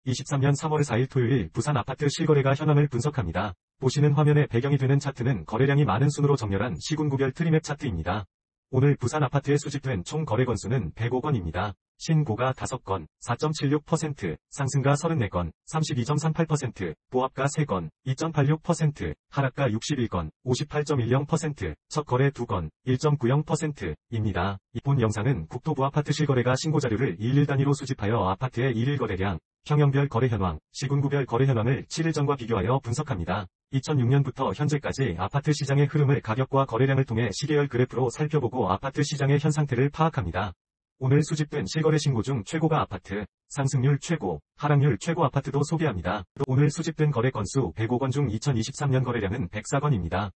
2023년 3월 4일 토요일 부산 아파트 실거래가 현황을 분석합니다. 보시는 화면에 배경이 되는 차트는 거래량이 많은 순으로 정렬한 시군구별 트리맵 차트입니다. 오늘 부산 아파트에 수집된 총 거래 건수는 105 건입니다. 신고가 5건, 4.76%, 상승가 34건, 32.38%, 보합가 3건, 2.86%, 하락가 61건, 58.10%, 첫 거래 2건, 1.90%입니다. 이번 영상은 국토부 아파트 실거래가 신고자료를 일일 단위로 수집하여 아파트의 일일 거래량, 평형별 거래 현황, 시군구별 거래 현황을 7일 전과 비교하여 분석합니다. 2006년부터 현재까지 아파트 시장의 흐름을 가격과 거래량을 통해 시계열 그래프로 살펴보고 아파트 시장의 현 상태를 파악합니다. 오늘 수집된 실거래 신고 중 최고가 아파트, 상승률 최고, 하락률 최고 아파트도 소개합니다. 오늘 수집된 거래 건수 105건 중 2023년 거래량은 104건입니다.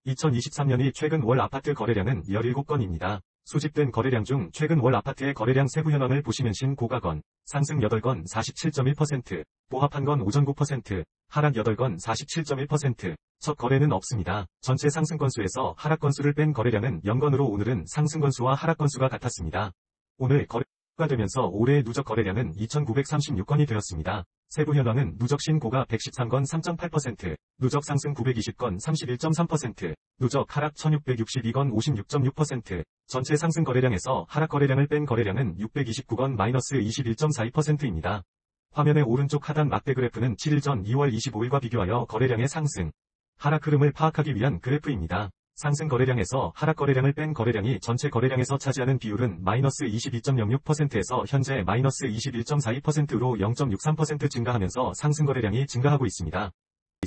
2023년이 최근 월 아파트 거래량은 17건입니다. 수집된 거래량 중 최근 월 아파트의 거래량 세부 현황을 보시면 신고가건, 상승 8건 47.1%, 보합 1건 5.9%, 하락 8건 47.1%, 첫 거래는 없습니다. 전체 상승 건수에서 하락 건수를 뺀 거래량은 0건으로 오늘은 상승 건수와 하락 건수가 같았습니다. 오늘 거래가 되면서 올해의 누적 거래량은 2,936건이 되었습니다. 세부 현황은 누적 신고가 113건 3.8%, 누적 상승 920건 31.3%, 누적 하락 1,662건 56.6%, 전체 상승 거래량에서 하락 거래량을 뺀 거래량은 629건 마이너스 21.42%입니다. 화면의 오른쪽 하단 막대 그래프는 7일 전 2월 25일과 비교하여 거래량의 상승, 하락 흐름을 파악하기 위한 그래프입니다. 상승 거래량에서 하락 거래량을 뺀 거래량이 전체 거래량에서 차지하는 비율은 마이너스 22.06%에서 현재 마이너스 21.42%로 0.63% 증가하면서 상승 거래량이 증가하고 있습니다.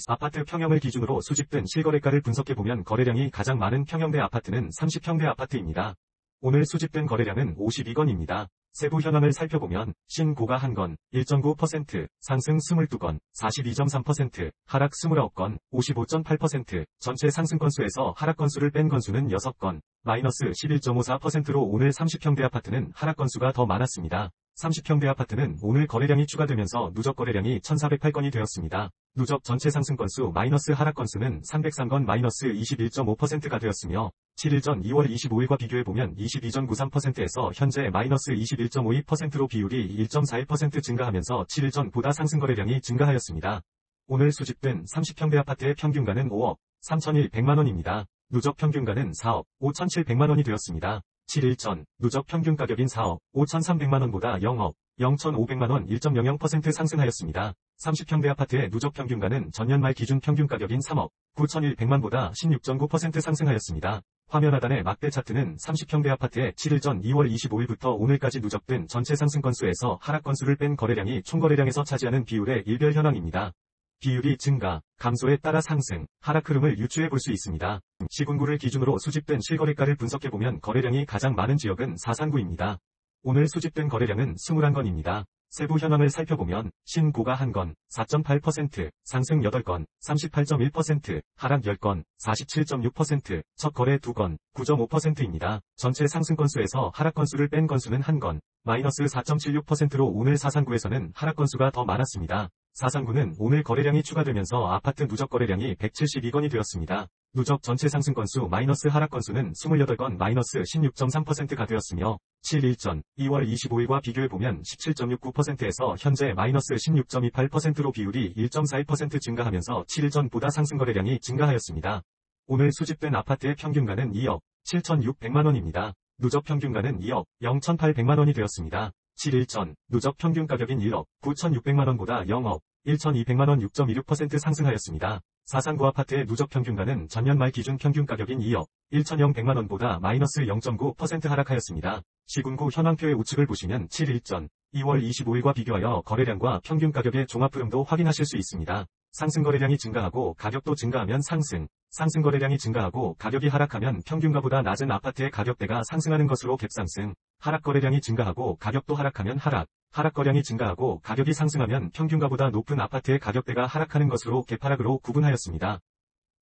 아파트 평형을 기준으로 수집된 실거래가를 분석해보면 거래량이 가장 많은 평형대 아파트는 30평대 아파트입니다. 오늘 수집된 거래량은 52건입니다. 세부 현황을 살펴보면 신고가 1건, 1.9%, 상승 22건, 42.3%, 하락 29건, 55.8%, 전체 상승 건수에서 하락 건수를 뺀 건수는 6건, 마이너스 11.54%로 오늘 30평대 아파트는 하락 건수가 더 많았습니다. 30평대 아파트는 오늘 거래량이 추가되면서 누적 거래량이 1,408건이 되었습니다. 누적 전체 상승 건수 마이너스 하락 건수는 303건 마이너스 21.5%가 되었으며 7일 전 2월 25일과 비교해보면 22.93%에서 현재 마이너스 21.52%로 비율이 1.41% 증가하면서 7일 전보다 상승 거래량이 증가하였습니다. 오늘 수집된 30평대 아파트의 평균가는 5억 3,100만원입니다. 누적 평균가는 4억 5,700만원이 되었습니다. 7일 전 누적 평균 가격인 4억 5,300만원보다 0억 0,500만원 1.00% 상승하였습니다. 30평대 아파트의 누적 평균가는 전년 말 기준 평균 가격인 3억 9,100만보다 16.9% 상승하였습니다. 화면 하단의 막대 차트는 30평대 아파트의 7일 전 2월 25일부터 오늘까지 누적된 전체 상승 건수에서 하락 건수를 뺀 거래량이 총 거래량에서 차지하는 비율의 일별 현황입니다. 비율이 증가, 감소에 따라 상승, 하락 흐름을 유추해 볼 수 있습니다. 시군구를 기준으로 수집된 실거래가를 분석해보면 거래량이 가장 많은 지역은 사상구입니다. 오늘 수집된 거래량은 21건입니다. 세부 현황을 살펴보면 신고가 1건, 4.8%, 상승 8건, 38.1%, 하락 10건, 47.6%, 첫 거래 2건, 9.5%입니다. 전체 상승 건수에서 하락 건수를 뺀 건수는 1건, 마이너스 4.76%로 오늘 사상구에서는 하락 건수가 더 많았습니다. 사상구는 오늘 거래량이 추가되면서 아파트 누적 거래량이 172건이 되었습니다. 누적 전체 상승 건수 마이너스 하락 건수는 28건 마이너스 16.3%가 되었으며 7일 전 2월 25일과 비교해보면 17.69%에서 현재 마이너스 16.28%로 비율이 1.41% 증가하면서 7일 전보다 상승 거래량이 증가하였습니다. 오늘 수집된 아파트의 평균가는 2억 7,600만원입니다. 누적 평균가는 2억 0,800만원이 되었습니다. 7일 전 누적 평균 가격인 1억 9,600만원보다 0억 1,200만원 6.26% 상승하였습니다. 사상구 아파트의 누적 평균가는 전년 말 기준 평균 가격인 2억 1,100만원보다 마이너스 0.9% 하락하였습니다. 시군구 현황표의 우측을 보시면 7일 전 2월 25일과 비교하여 거래량과 평균 가격의 종합 흐름도 확인하실 수 있습니다. 상승 거래량이 증가하고 가격도 증가하면 상승 거래량이 증가하고 가격이 하락하면 평균가보다 낮은 아파트의 가격대가 상승하는 것으로 갭상승, 하락 거래량이 증가하고 가격도 하락하면 하락 거래량이 증가하고 가격이 상승하면 평균가보다 높은 아파트의 가격대가 하락하는 것으로 갭하락으로 구분하였습니다.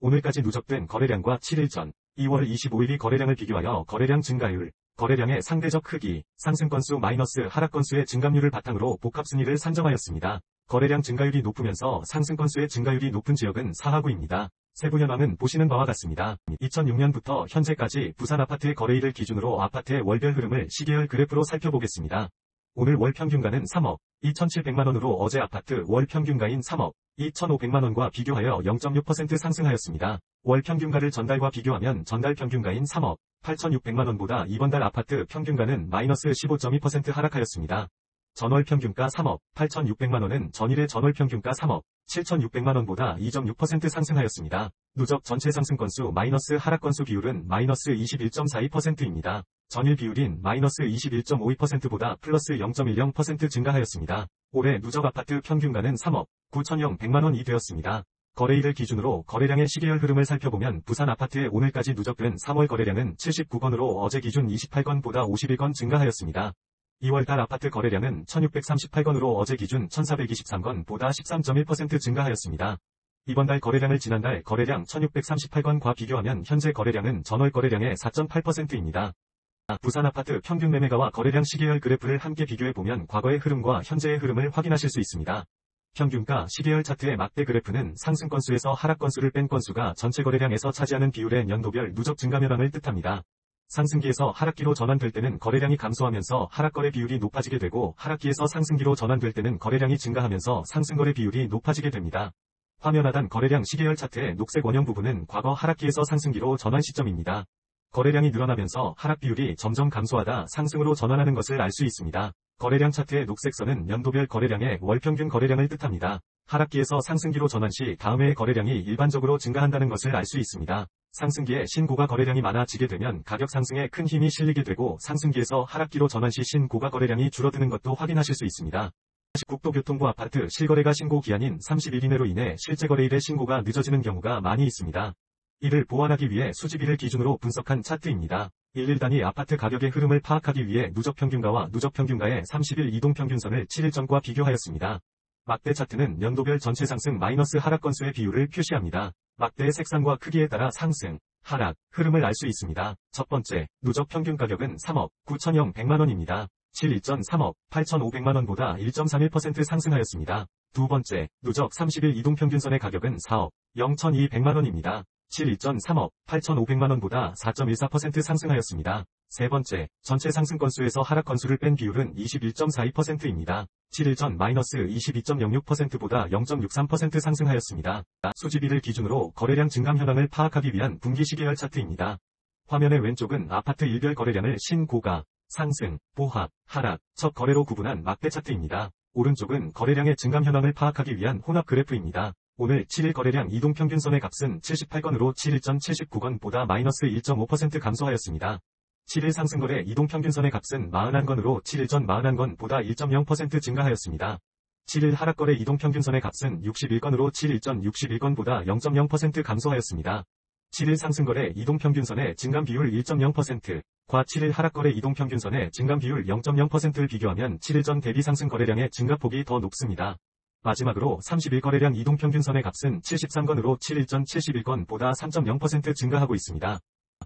오늘까지 누적된 거래량과 7일 전 2월 25일이 거래량을 비교하여 거래량 증가율, 거래량의 상대적 크기, 상승 건수 마이너스 하락 건수의 증감률을 바탕으로 복합 순위를 산정하였습니다. 거래량 증가율이 높으면서 상승 건수의 증가율이 높은 지역은 사하구입니다. 세부 현황은 보시는 바와 같습니다. 2006년부터 현재까지 부산 아파트의 거래일을 기준으로 아파트의 월별 흐름을 시계열 그래프로 살펴보겠습니다. 오늘 월 평균가는 3억 2,700만원으로 어제 아파트 월 평균가인 3억 2,500만원과 비교하여 0.6% 상승하였습니다. 월 평균가를 전달과 비교하면 전달 평균가인 3억 8,600만원보다 이번 달 아파트 평균가는 마이너스 15.2% 하락하였습니다. 전월 평균가 3억 8,600만원은 전일의 전월 평균가 3억 7,600만원보다 2.6% 상승하였습니다. 누적 전체 상승 건수 마이너스 하락 건수 비율은 마이너스 21.42%입니다. 전일 비율인 마이너스 21.52%보다 플러스 0.10% 증가하였습니다. 올해 누적 아파트 평균가는 3억 9,100만원이 되었습니다. 거래일을 기준으로 거래량의 시계열 흐름을 살펴보면 부산 아파트의 오늘까지 누적된 3월 거래량은 79건으로 어제 기준 28건보다 51건 증가하였습니다. 2월달 아파트 거래량은 1,638건으로 어제 기준 1,423건보다 13.1% 증가하였습니다. 이번 달 거래량을 지난달 거래량 1,638건과 비교하면 현재 거래량은 전월 거래량의 4.8%입니다. 부산 아파트 평균 매매가와 거래량 시계열 그래프를 함께 비교해보면 과거의 흐름과 현재의 흐름을 확인하실 수 있습니다. 평균가 시계열 차트의 막대 그래프는 상승 건수에서 하락 건수를 뺀 건수가 전체 거래량에서 차지하는 비율의 연도별 누적 증가 현황을 뜻합니다. 상승기에서 하락기로 전환될 때는 거래량이 감소하면서 하락거래 비율이 높아지게 되고 하락기에서 상승기로 전환될 때는 거래량이 증가하면서 상승거래 비율이 높아지게 됩니다. 화면 하단 거래량 시계열 차트의 녹색 원형 부분은 과거 하락기에서 상승기로 전환 시점입니다. 거래량이 늘어나면서 하락 비율이 점점 감소하다 상승으로 전환하는 것을 알 수 있습니다. 거래량 차트의 녹색선은 연도별 거래량의 월평균 거래량을 뜻합니다. 하락기에서 상승기로 전환 시 다음 해의 거래량이 일반적으로 증가한다는 것을 알 수 있습니다. 상승기에 신고가 거래량이 많아지게 되면 가격 상승에 큰 힘이 실리게 되고 상승기에서 하락기로 전환 시 신고가 거래량이 줄어드는 것도 확인하실 수 있습니다. 국토교통부 아파트 실거래가 신고 기한인 30일 이내로 인해 실제 거래일의 신고가 늦어지는 경우가 많이 있습니다. 이를 보완하기 위해 수집일을 기준으로 분석한 차트입니다. 1일 단위 아파트 가격의 흐름을 파악하기 위해 누적평균가와 누적평균가의 30일 이동평균선을 7일 전과 비교하였습니다. 막대 차트는 연도별 전체 상승 마이너스 하락 건수의 비율을 표시합니다. 막대의 색상과 크기에 따라 상승, 하락, 흐름을 알 수 있습니다. 첫 번째, 누적 평균 가격은 3억 9,100만원입니다. 7일 전 3억 8,500만원보다 1.31% 상승하였습니다. 두 번째, 누적 30일 이동평균선의 가격은 4억 0,200만원입니다. 7일 전 3억 8,500만원보다 4.14% 상승하였습니다. 세 번째, 전체 상승 건수에서 하락 건수를 뺀 비율은 21.42%입니다. 7일 전 마이너스 22.06%보다 0.63% 상승하였습니다. 수집일을 기준으로 거래량 증감 현황을 파악하기 위한 분기 시계열 차트입니다. 화면의 왼쪽은 아파트 일별 거래량을 신고가, 상승, 보합, 하락, 첫 거래로 구분한 막대 차트입니다. 오른쪽은 거래량의 증감 현황을 파악하기 위한 혼합 그래프입니다. 오늘 7일 거래량 이동평균선의 값은 78건으로 7일 전 79건보다 마이너스 1.5% 감소하였습니다. 7일 상승거래 이동평균선의 값은 41건으로 7일 전 41건보다 1.0% 증가하였습니다. 7일 하락거래 이동평균선의 값은 61건으로 7일 전 61건보다 0.0% 감소하였습니다. 7일 상승거래 이동평균선의 증감 비율 1.0%과 7일 하락거래 이동평균선의 증감 비율 0.0%를 비교하면 7일 전 대비 상승 거래량의 증가폭이 더 높습니다. 마지막으로 30일 거래량 이동평균선의 값은 73건으로 7일 전 71건보다 3.0% 증가하고 있습니다.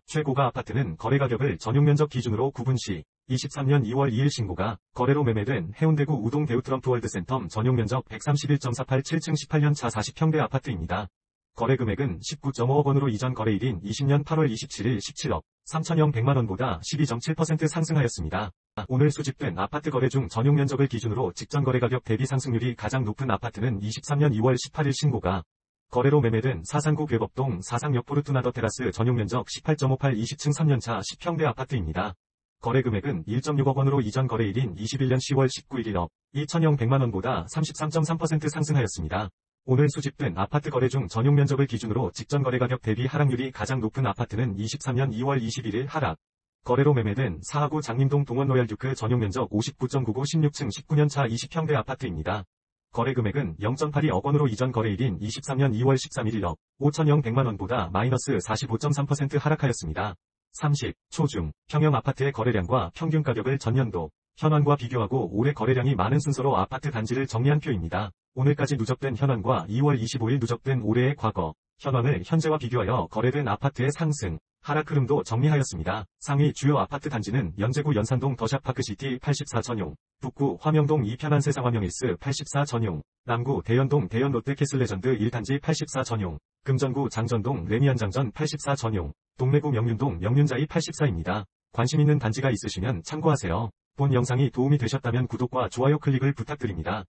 최고가 아파트는 거래가격을 전용면적 기준으로 구분 시 23년 2월 2일 신고가 거래로 매매된 해운대구 우동 데우트럼프 월드센텀 전용면적 131.487층 18년차 40평대 아파트입니다. 거래금액은 19.5억 원으로 이전 거래일인 20년 8월 27일 17억 3,100만원보다 12.7% 상승하였습니다. 오늘 수집된 아파트 거래 중 전용면적을 기준으로 직전 거래가격 대비 상승률이 가장 높은 아파트는 23년 2월 18일 신고가 거래로 매매된 사상구 괴법동 사상역 포르투나더 테라스 전용면적 18.58 20층 3년차 10평대 아파트입니다. 거래금액은 1.6억 원으로 이전 거래일인 21년 10월 19일 1억 2,100만원보다 33.3% 상승하였습니다. 오늘 수집된 아파트 거래 중 전용면적을 기준으로 직전 거래가격 대비 하락률이 가장 높은 아파트는 23년 2월 21일 하락. 거래로 매매된 사하구 장림동 동원로얄듀크 전용면적 59.99 16층 19년차 20평대 아파트입니다. 거래금액은 0.82억 원으로 이전 거래일인 23년 2월 13일 1억 5,100만원보다 마이너스 45.3% 하락하였습니다. 30. 초중, 평형 아파트의 거래량과 평균 가격을 전년도, 현황과 비교하고 올해 거래량이 많은 순서로 아파트 단지를 정리한 표입니다. 오늘까지 누적된 현황과 2월 25일 누적된 올해의 과거, 현황을 현재와 비교하여 거래된 아파트의 상승, 하락 흐름도 정리하였습니다. 상위 주요 아파트 단지는 연제구 연산동 더샵파크시티 84 전용, 북구 화명동 이편한세상 화명힐스 84 전용, 남구 대연동 대연 롯데캐슬레전드 1단지 84 전용, 금전구 장전동 레미안장전 84 전용, 동래구 명륜동 명륜자이 84입니다. 관심 있는 단지가 있으시면 참고하세요. 본 영상이 도움이 되셨다면 구독과 좋아요 클릭을 부탁드립니다.